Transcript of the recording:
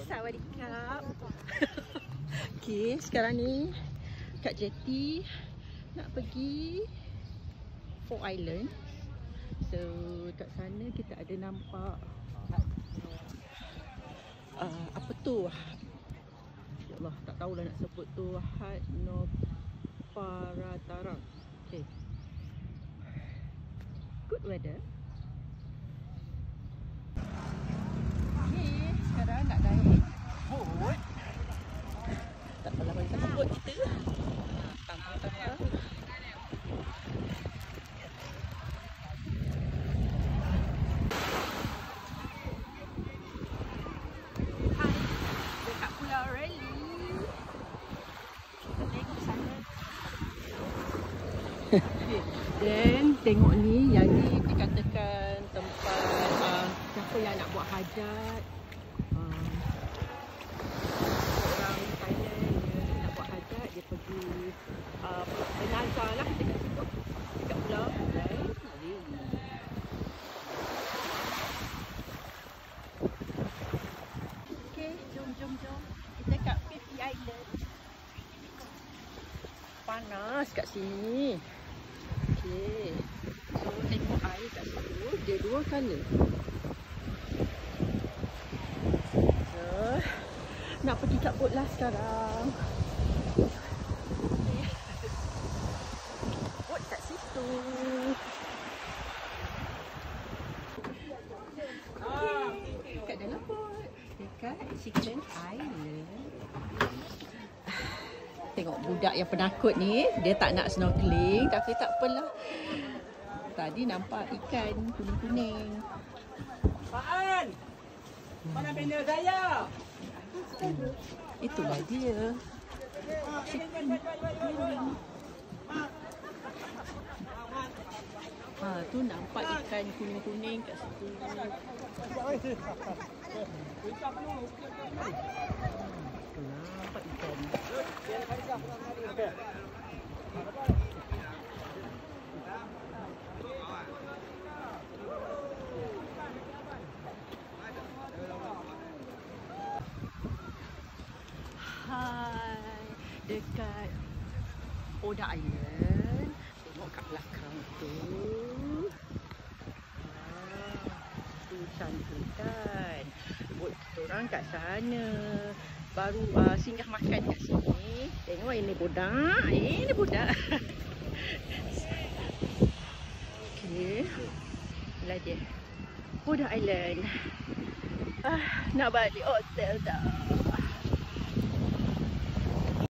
Sawadikap. Okay, sekarang ni kat jetty nak pergi Four Island. So kat sana kita ada nampak apa tu? Ya Allah, tak tahulah nak sebut tu. Had no Paratara. Okay. Good weather. Okay, sekarang nak naik boat. Tak apalah, bagi satu boat kita. Tambah-tambah. Hai, dekat Pulau Reli. Kita tengok sana. Dan tengok ni, yang ni dikatakan tempat siapa yang nak buat hajat. Orang Thailand dia nak buat hajat, dia pergi jenazah lah dekat situ, dekat pulau. Okay, jom. Kita kat Phi Island. Panas kat sini. Okay, so tengok air kat situ, dia dua colour. So, nak pergi kat boat lah sekarang. Boat kat situ. Okay, kat dalam boat, dekat Chicken Island. Tengok budak yang penakut ni, dia tak nak snorkeling, tapi tak apalah. Tadi nampak ikan kuning-kuning. Apaan? Mana benda saya? Itulah dia. Chicken Island. Tu nampak ikan kuning-kuning kat situ. Nampak ikan. Hai, dekat Oda Island. Tengok kat belakang tu. Tu cantik kan. Bot kita orang kat sana. Baru singgah makan kat sini. Tengok ini budak. Ini budak. Okay. Inilah dia Oda Island. Nak balik hotel dah.